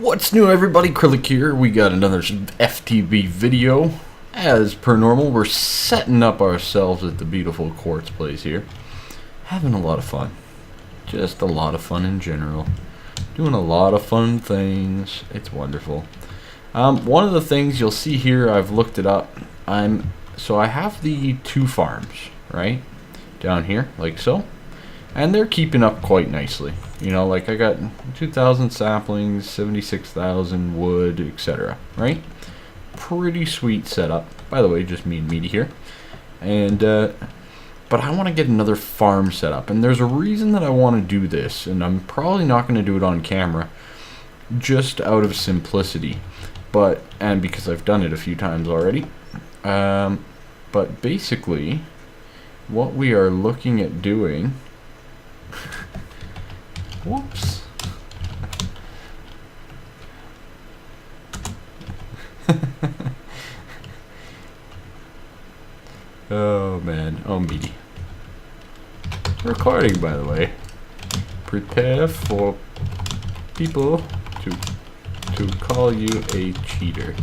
What's new, everybody? Kryllyk here. We got another FTB video. As per normal, we're setting up ourselves at the beautiful quartz place here. Having a lot of fun. Just a lot of fun in general. Doing a lot of fun things. It's wonderful. One of the things you'll see here, I've looked it up. So I have the 2 farms, right? Down here, like so. And they're keeping up quite nicely. You know, like I got 2,000 saplings, 76,000 wood, etc. Right? Pretty sweet setup. By the way, just me and Meaty here. And, but I want to get another farm set up. And there's a reason that I want to do this. And I'm probably not going to do it on camera. Just out of simplicity. And because I've done it a few times already. But basically, what we are looking at doing... Whoops. Oh man. Oh, Meaty. Recording, by the way. Prepare for people to call you a cheater.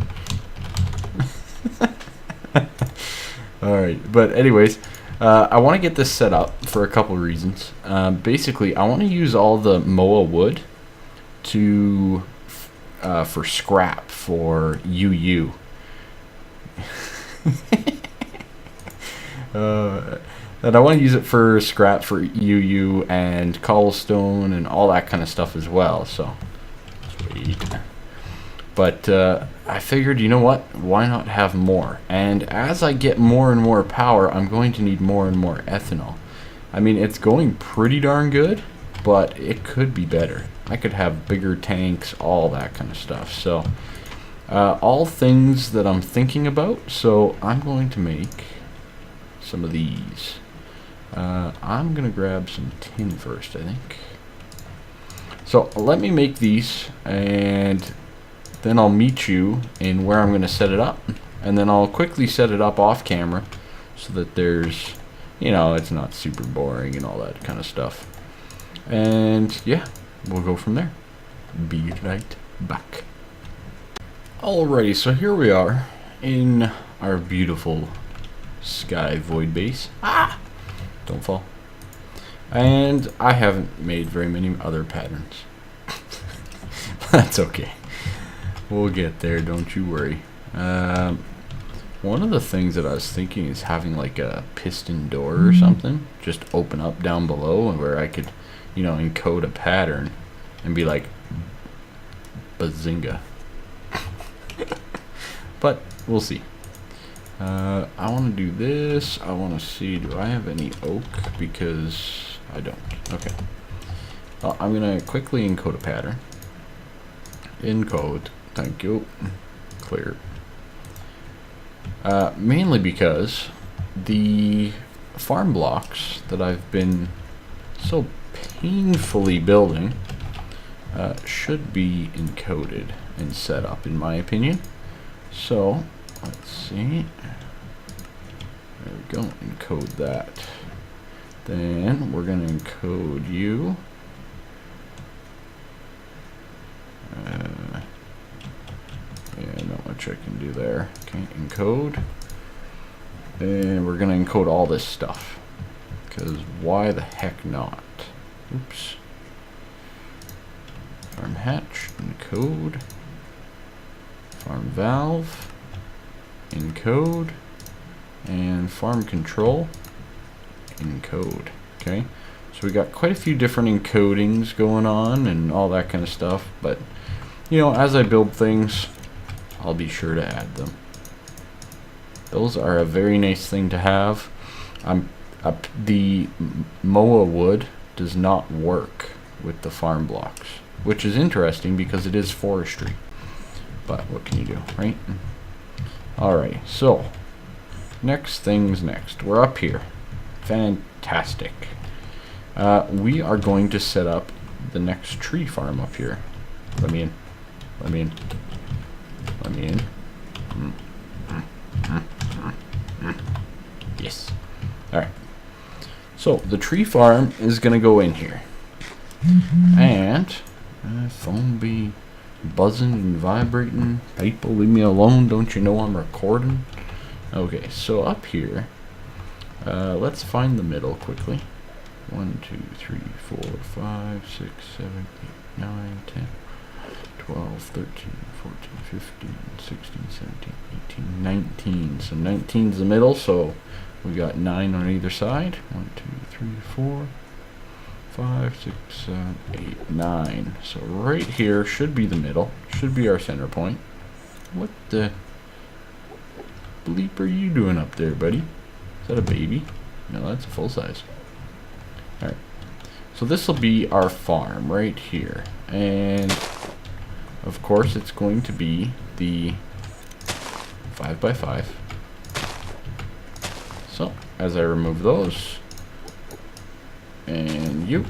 Alright, but anyways, I want to get this set up for a couple reasons. Basically, I want to use all the moa wood for scrap for UU. And I want to use it for scrap for UU and cobblestone and all that kind of stuff as well. So, sweet. But I figured, you know what? Why not have more? And as I get more and more power, I'm going to need more and more ethanol. I mean, it's going pretty darn good, but it could be better. I could have bigger tanks, all that kind of stuff. So, all things that I'm thinking about. So, I'm going to make some of these. I'm going to grab some tin first, I think. So, let me make these, and... then I'll meet you in where I'm going to set it up. And then I'll quickly set it up off camera so that there's, you know, it's not super boring and all that kind of stuff. And yeah, we'll go from there. Be right back. Alrighty, so here we are in our beautiful sky void base. Ah! Don't fall. And I haven't made very many other patterns. That's okay. We'll get there, don't you worry. One of the things that I was thinking is having like a piston door or something. Just open up down below and where I could, you know, encode a pattern and be like, bazinga. But we'll see. I want to do this. I want to see, do I have any oak? Because I don't. Okay. Well, I'm going to quickly encode a pattern. Encode. Thank you. Clear. Mainly because the farm blocks that I've been so painfully building should be encoded and set up, in my opinion. So, let's see. There we go. Encode that. Then we're going to encode you. Yeah, not much I can do there. Okay, encode. And we're going to encode all this stuff. Because why the heck not? Oops. Farm hatch, encode. Farm valve, encode. And farm control, encode. Okay, so we got quite a few different encodings going on and all that kind of stuff. But, you know, as I build things, I'll be sure to add them. Those are a very nice thing to have. The moa wood does not work with the farm blocks, which is interesting because it is forestry. But what can you do, right? Alright, so next things next. We're up here. Fantastic. We are going to set up the next tree farm up here. Let me in. Let me in. Let me in. Yes. Alright. So, the tree farm is going to go in here. And, phone be buzzing and vibrating. People, leave me alone. Don't you know I'm recording? Okay, so up here, let's find the middle quickly. 1, 2, 3, 4, 5, 6, 7, 8, 9, 10, 12, 13, 14, 15, 16, 17, 18, 19. So 19 is the middle, so we got 9 on either side. 1, 2, 3, 4, 5, 6, 7, 8, 9. So right here should be the middle, should be our center point. What the bleep are you doing up there, buddy? Is that a baby? No, that's a full size. Alright, so this will be our farm right here, and of course it's going to be the 5x5. So as I remove those, and you,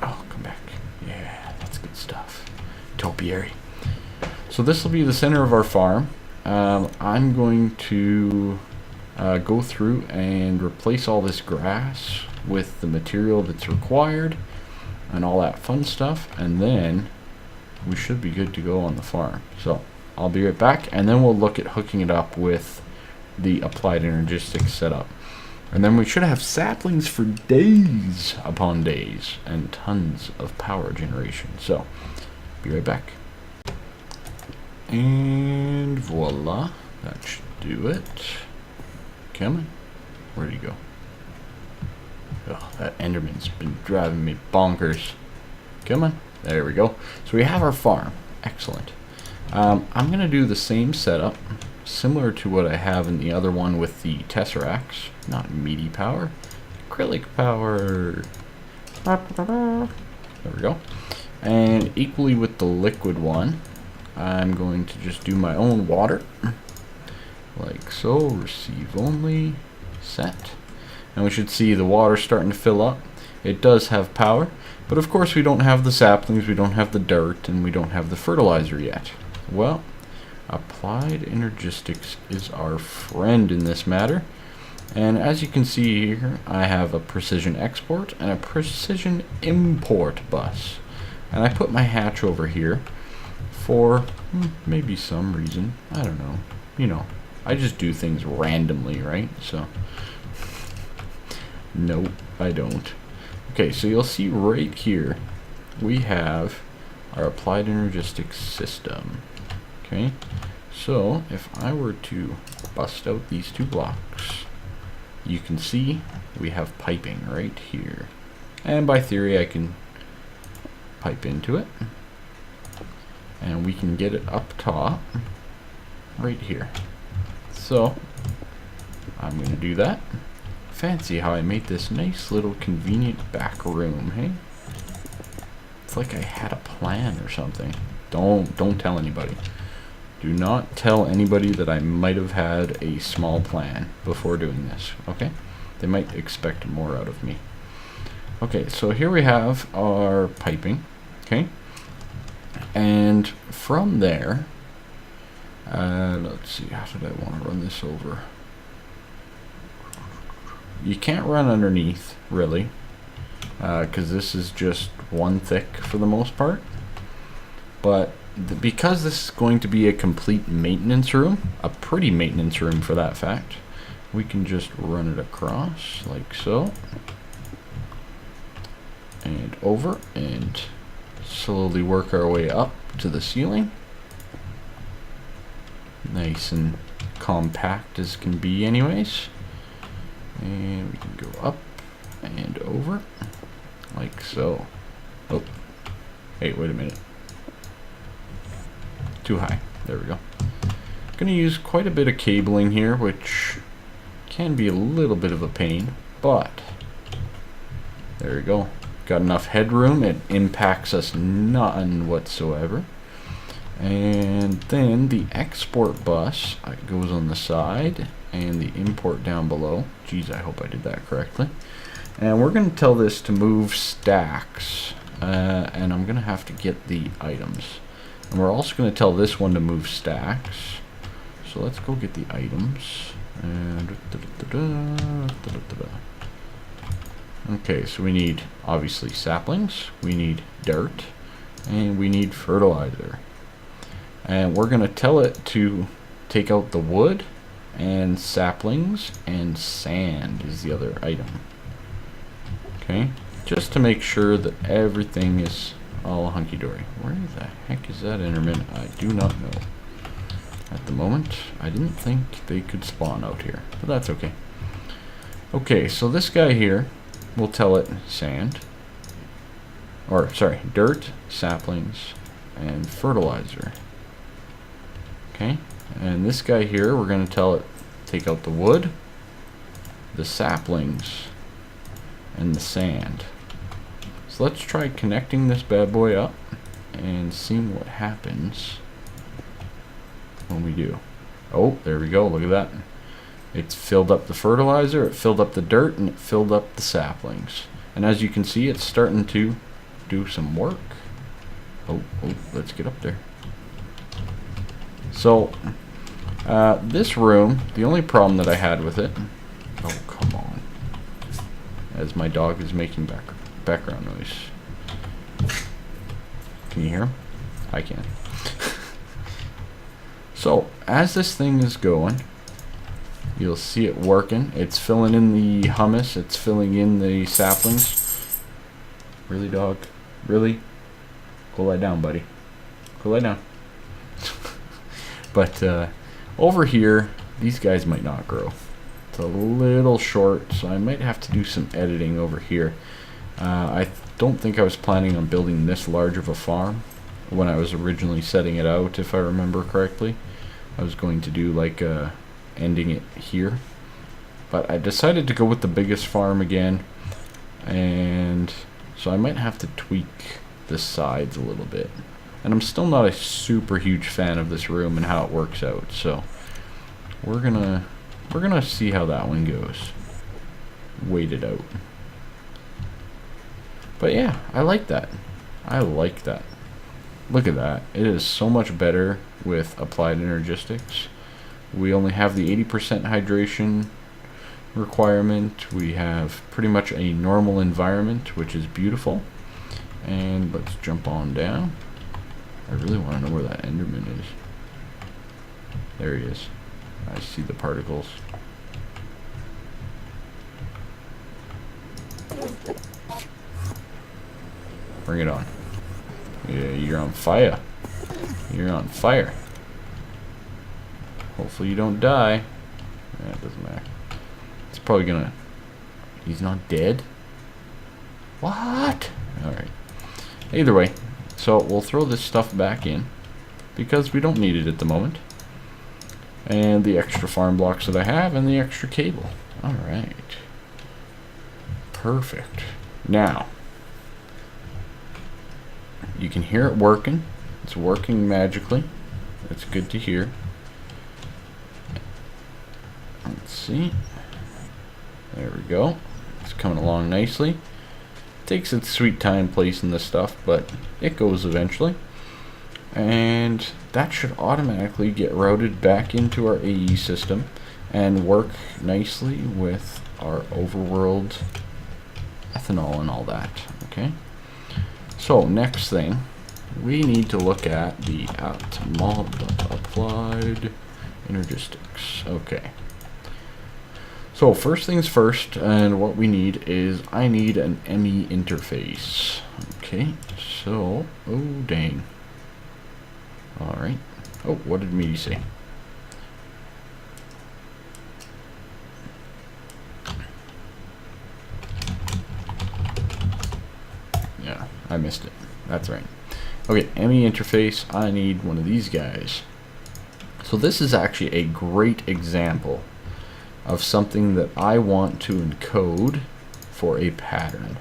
oh, come back, yeah, that's good stuff, topiary. So this will be the center of our farm. I'm going to go through and replace all this grass with the material that's required and all that fun stuff, and then we should be good to go on the farm. So I'll be right back, and then we'll look at hooking it up with the applied energistics setup, and then we should have saplings for days upon days and tons of power generation. So be right back. And voila, that should do it. Come on, where'd he go? Oh, that Enderman's been driving me bonkers. Come on, there we go. So we have our farm, excellent. I'm gonna do the same setup, similar to what I have in the other one with the tesseracts, not meaty power, Kryllyk power. There we go. And equally with the liquid one, I'm going to just do my own water, like so, receive only, set. And we should see the water starting to fill up. It does have power, but of course we don't have the saplings, we don't have the dirt, and we don't have the fertilizer yet. Well, applied energistics is our friend in this matter. And as you can see here, I have a precision export and a precision import bus. And I put my hatch over here for maybe some reason. I don't know. You know, I just do things randomly, right? So, nope, I don't. Okay, so you'll see right here, we have our applied energistics system. Okay, so if I were to bust out these two blocks, you can see we have piping right here. And by theory, I can pipe into it. And we can get it up top right here. So I'm going to do that. Fancy how I made this nice little convenient back room, hey? It's like I had a plan or something. Don't tell anybody. Do not tell anybody that I might have had a small plan before doing this, okay? They might expect more out of me. Okay, so here we have our piping, okay? And from there, let's see, how did I want to run this over? You can't run underneath, really, because this is just one thick for the most part. But because this is going to be a complete maintenance room, a pretty maintenance room for that fact, we can just run it across like so, and over, and slowly work our way up to the ceiling. Nice and compact as can be anyways. And we can go up and over like so. Oh, hey, wait a minute. Too high. There we go. Gonna use quite a bit of cabling here, which can be a little bit of a pain, but there we go. Got enough headroom, it impacts us none whatsoever. And then the export bus goes on the side, and the import down below. Geez, I hope I did that correctly. And we're going to tell this to move stacks, and I'm going to have to get the items. And we're also going to tell this one to move stacks. So let's go get the items. And okay, so we need obviously saplings, we need dirt, and we need fertilizer. And we're going to tell it to take out the wood and saplings, and sand is the other item. Okay, just to make sure that everything is all hunky-dory. Where the heck is that intermittent? I do not know. At the moment, I didn't think they could spawn out here, but that's okay. Okay, so this guy here, we'll tell it sand, or sorry, dirt, saplings, and fertilizer. Okay, and this guy here, we're going to tell it take out the wood, the saplings, and the sand. So let's try connecting this bad boy up and seeing what happens when we do. Oh, there we go, look at that. It's filled up the fertilizer, it filled up the dirt, and it filled up the saplings. And as you can see, it's starting to do some work. Oh, let's get up there. So, this room, the only problem that I had with it... Oh, come on. As my dog is making background noise. Can you hear him? I can. So, as this thing is going, you'll see it working. It's filling in the humus. It's filling in the saplings. Really, dog? Really? Go lie down, buddy. Go lie down. But over here, these guys might not grow. It's a little short, so I might have to do some editing over here. I don't think I was planning on building this large of a farm when I was originally setting it out, if I remember correctly. I was going to do like ending it here, but I decided to go with the biggest farm again, and so I might have to tweak the sides a little bit. And I'm still not a super huge fan of this room and how it works out, so we're gonna see how that one goes. Wait it out. But yeah, I like that. I like that. Look at that. It is so much better with applied energistics. We only have the 80% hydration requirement. We have pretty much a normal environment, which is beautiful. And let's jump on down. I really want to know where that Enderman is. There he is. I see the particles. Bring it on. Yeah, you're on fire. You're on fire. Hopefully you don't die. Yeah, it doesn't matter. It's probably gonna... He's not dead? What? Alright. Either way. So we'll throw this stuff back in, because we don't need it at the moment. And the extra farm blocks that I have, and the extra cable. Alright. Perfect. Now, you can hear it working. It's working magically. That's good to hear. Let's see. There we go. It's coming along nicely. Takes its sweet time placing this stuff, but it goes eventually. And that should automatically get routed back into our AE system and work nicely with our overworld ethanol and all that. Okay. So next thing, we need to look at the applied energistics. Okay. So first things first, and what we need is I need an ME interface. Okay, so, oh dang. Alright. Oh, what did Meaty say? Yeah, I missed it. That's right. Okay, ME interface, I need one of these guys. So this is actually a great example of something that I want to encode for a pattern.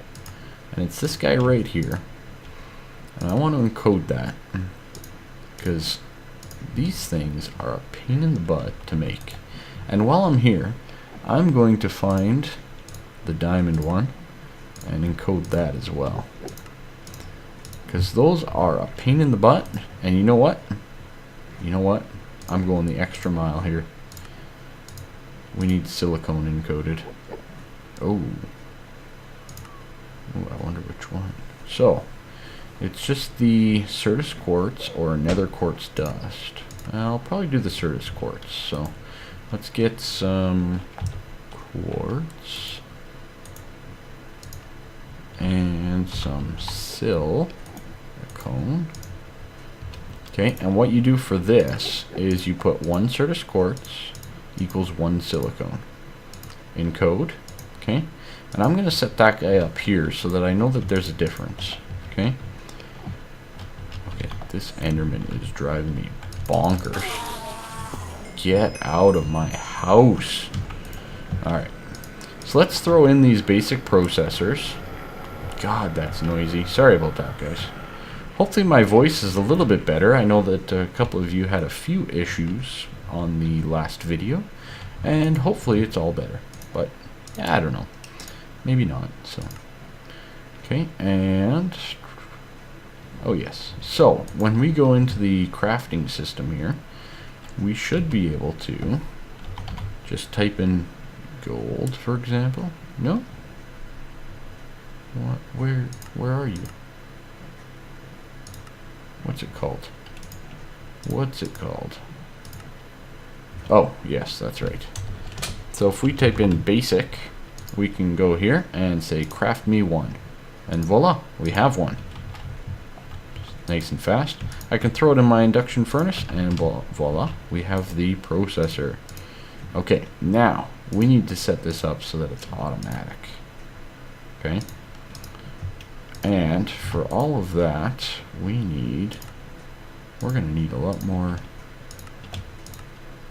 And it's this guy right here. And I want to encode that because these things are a pain in the butt to make. And while I'm here, I'm going to find the diamond one and encode that as well. Because those are a pain in the butt. And you know what? You know what? I'm going the extra mile here. We need silicone encoded. Oh. Ooh, I wonder which one. So, It's just the Certus quartz or nether quartz dust. I'll probably do the Certus quartz. So let's get some quartz and some silicone. Okay, and what you do for this is you put 1 Certus quartz equals 1 silicone in code. Okay, and I'm going to set that guy up here so that I know that there's a difference. Okay. Okay, this Enderman is driving me bonkers. Get out of my house. Alright, so let's throw in these basic processors. God, that's noisy. Sorry about that, guys. Hopefully my voice is a little bit better. I know that a couple of you had a few issues on the last video, and hopefully it's all better. But yeah, I don't know. Maybe not. So okay, and oh yes. So when we go into the crafting system here, we should be able to just type in gold, for example. No? What? Where are you? What's it called? What's it called? Oh, yes, that's right. So if we type in basic, we can go here and say craft me 1. And voila, we have one. Nice and fast. I can throw it in my induction furnace and voila, we have the processor. Okay, now we need to set this up so that it's automatic. Okay. And for all of that, we're going to need a lot more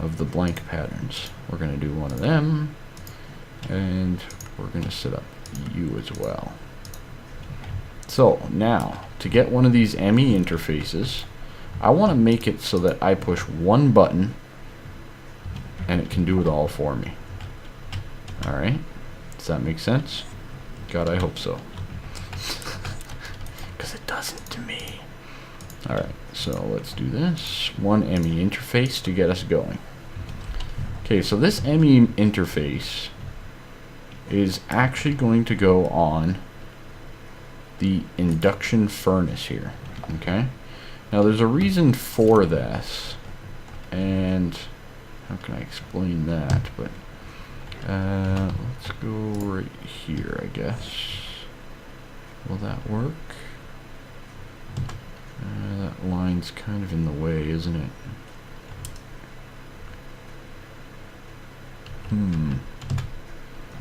of the blank patterns. We're going to do one of them, and we're going to set up you as well. So now, to get one of these ME interfaces, I want to make it so that I push one button, and it can do it all for me. Alright, does that make sense? God, I hope so. Because it doesn't to me. Alright, so let's do this. One ME interface to get us going. Okay, so this ME interface is actually going to go on the induction furnace here. Okay, now there's a reason for this, and how can I explain that? But let's go right here, I guess. Will that work? That line's kind of in the way, isn't it?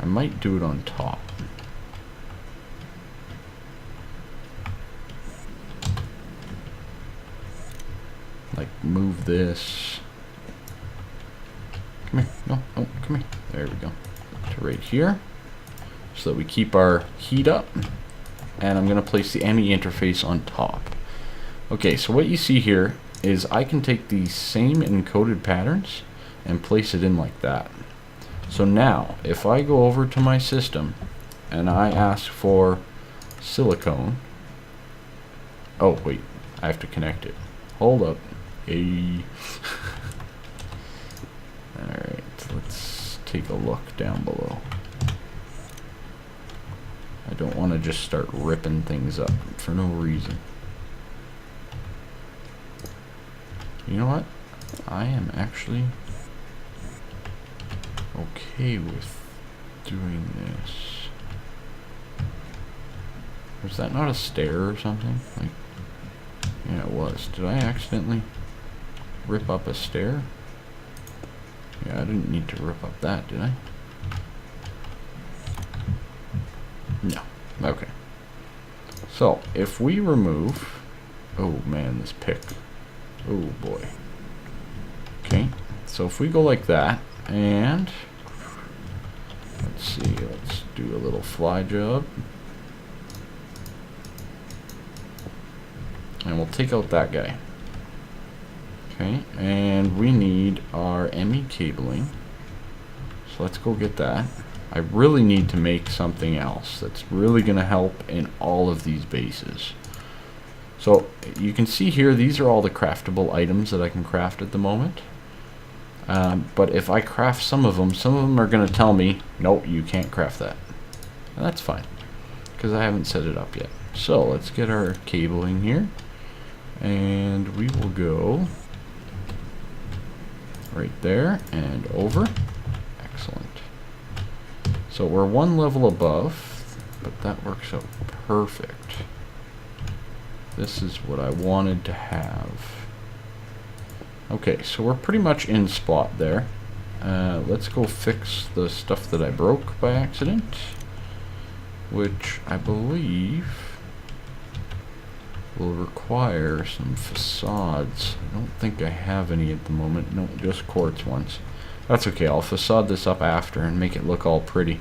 I might do it on top. Like move this. Come here. No, come here. There we go. To right here. So that we keep our heat up. And I'm going to place the ME interface on top. Okay, so what you see here is I can take these same encoded patterns and place it in like that. So now, if I go over to my system and I ask for silicone, oh wait, I have to connect it. Hold up. Hey. Alright, let's take a look down below. I don't want to just start ripping things up for no reason. You know what? I am actually okay with doing this. Was that not a stair or something? Like, yeah, it was. Did I accidentally rip up a stair? Yeah, I didn't need to rip up that, did I? No. Okay. So, if we remove... Oh, man, this pick. Oh, boy. Okay. So, if we go like that, and... Let's see, let's do a little fly job. And we'll take out that guy. Okay, and we need our ME cabling. So let's go get that. I really need to make something else that's really going to help in all of these bases. So you can see here, these are all the craftable items that I can craft at the moment. But if I craft some of them are going to tell me, nope, you can't craft that. And that's fine, because I haven't set it up yet. So let's get our cabling here, and we will go right there and over. Excellent. So we're one level above, but that works out perfect. This is what I wanted to have. Okay, so we're pretty much in spot there. Let's go fix the stuff that I broke by accident, which I believe will require some facades. I don't think I have any at the moment. No, just quartz ones. That's okay. I'll facade this up after and make it look all pretty.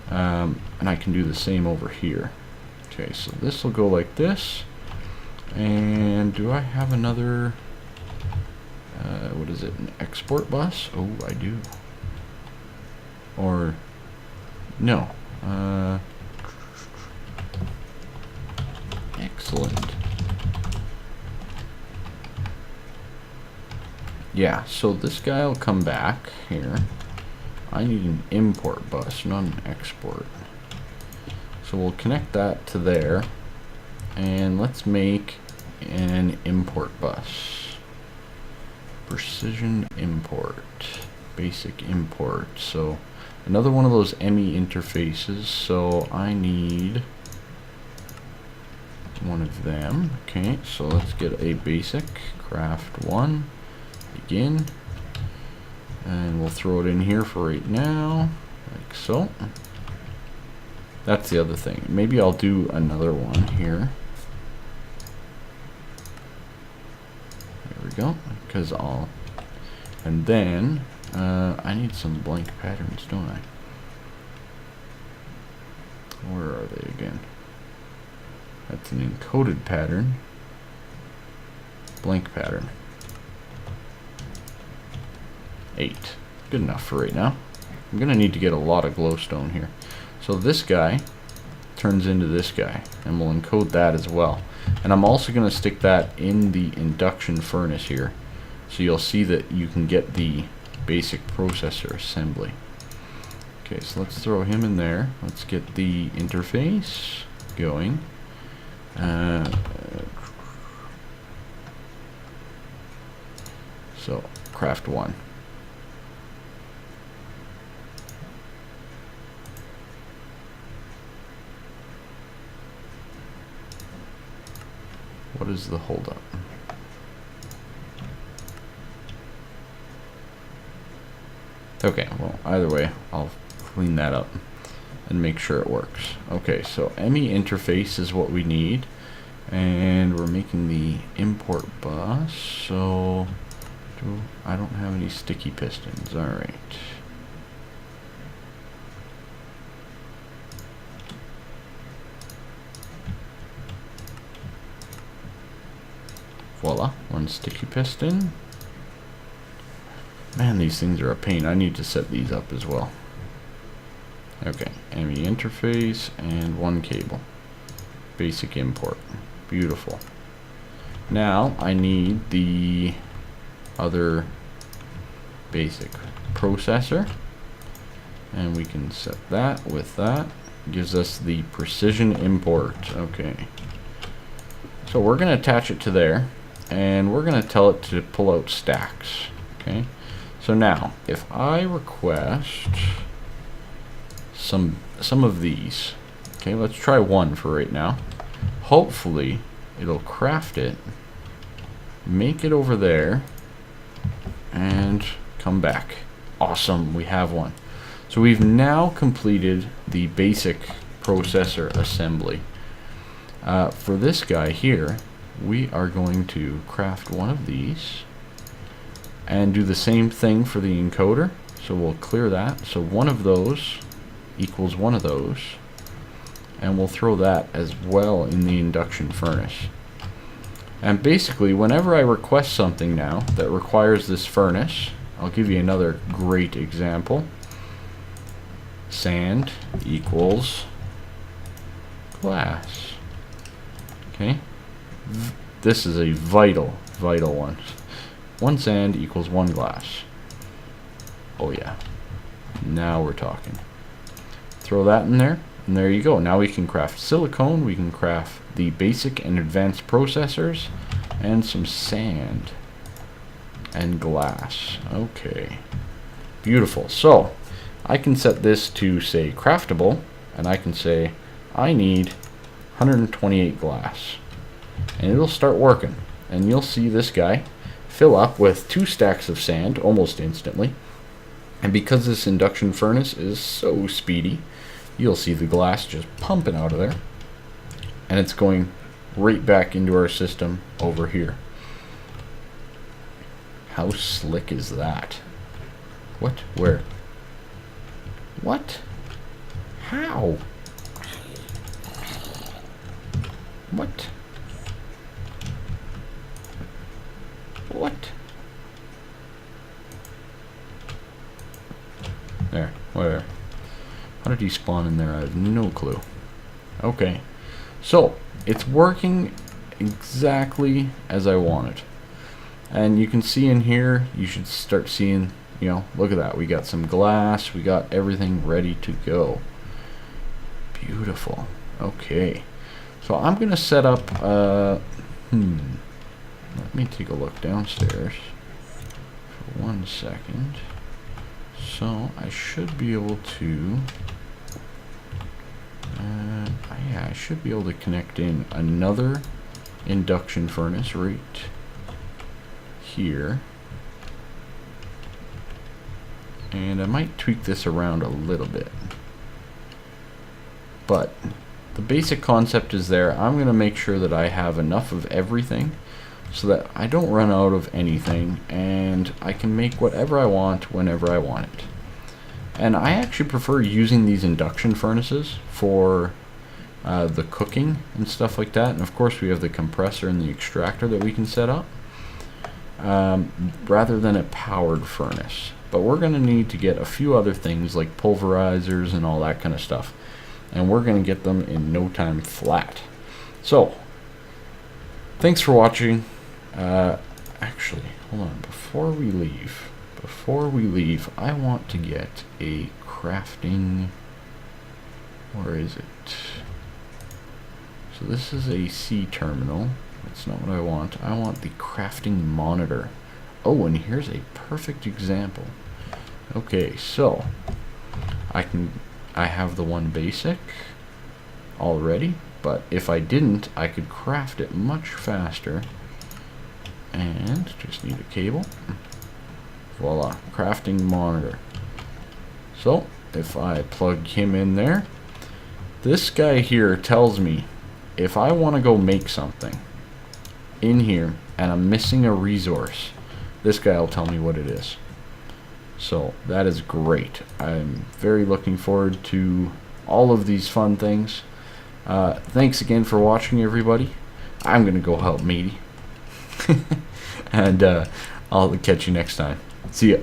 And I can do the same over here. Okay, so this will go like this. And do I have another... what is it? An export bus? Oh, I do. Or... no. Excellent. Yeah, so this guy will come back here. I need an import bus, not an export. So we'll connect that to there. And let's make an import bus. Precision import. Basic import. So another one of those ME interfaces. So I need one of them. Okay, so let's get a basic. Craft one. Begin. And we'll throw it in here for right now. Like so. That's the other thing. Maybe I'll do another one here. There we go. Because I'll... and then... I need some blank patterns, don't I? Where are they again? That's an encoded pattern. Blank pattern. 8. Good enough for right now. I'm going to need to get a lot of glowstone here. So this guy turns into this guy, and we'll encode that as well. And I'm also going to stick that in the induction furnace here, so you'll see that you can get the basic processor assembly. Okay, so let's throw him in there. Let's get the interface going. So craft one. What is the holdup? Okay, well, either way, I'll clean that up and make sure it works. Okay, so ME interface is what we need, and we're making the import bus, so I don't have any sticky pistons. Alright. Voila, one sticky piston. Man, these things are a pain. I need to set these up as well. Okay, ME interface and one cable. Basic import. Beautiful. Now I need the other basic processor, and we can set that with that. Gives us the precision import. Okay. So we're going to attach it to there, and we're going to tell it to pull out stacks. Okay. So now, if I request some of these, okay, let's try one for right now. Hopefully, it'll craft it, make it over there, and come back. Awesome, we have one. So we've now completed the basic processor assembly. For this guy here, we are going to craft one of these and do the same thing for the encoder. So we'll clear that. So one of those equals one of those, and we'll throw that as well in the induction furnace. And basically, whenever I request something now that requires this furnace, I'll give you another great example. Sand equals glass. Okay, this is a vital one. One sand equals one glass. Oh yeah, now we're talking. Throw that in there, And there you go. Now we can craft silicone, we can craft the basic and advanced processors, and some sand and glass. Okay, beautiful. So I can set this to say craftable, and I can say I need 128 glass, and it'll start working. And you'll see this guy fill up with 2 stacks of sand almost instantly. And because this induction furnace is so speedy, you'll see the glass just pumping out of there, and it's going right back into our system over here. How slick is that? What? Where? What? How? What? What? There, where? How did he spawn in there? I have no clue. Okay, so it's working exactly as I wanted. And you can see in here, you should start seeing, you know, look at that. We got some glass, we got everything ready to go. Beautiful. Okay, so I'm gonna set up, let me take a look downstairs for 1 second. So I should be able to, yeah, I should be able to connect in another induction furnace right here. And I might tweak this around a little bit. But the basic concept is there. I'm going to make sure that I have enough of everything so that I don't run out of anything, and I can make whatever I want whenever I want it. And I actually prefer using these induction furnaces for the cooking and stuff like that. And of course we have the compressor and the extractor that we can set up, rather than a powered furnace. But we're going to need to get a few other things like pulverizers and all that kind of stuff, and we're going to get them in no time flat. So thanks for watching. Actually, hold on, before we leave, I want to get a crafting, where is it? So this is a C terminal. That's not what I want. I want the crafting monitor. Oh, and here's a perfect example. Okay, so I have the one basic already, but if I didn't, I could craft it much faster. And just need a cable. Voila, crafting monitor. So if I plug him in there, this guy here tells me if I want to go make something in here and I'm missing a resource, this guy will tell me what it is. So that is great. I'm very looking forward to all of these fun things. Thanks again for watching, everybody. I'm gonna go help Matey. And I'll catch you next time. See ya.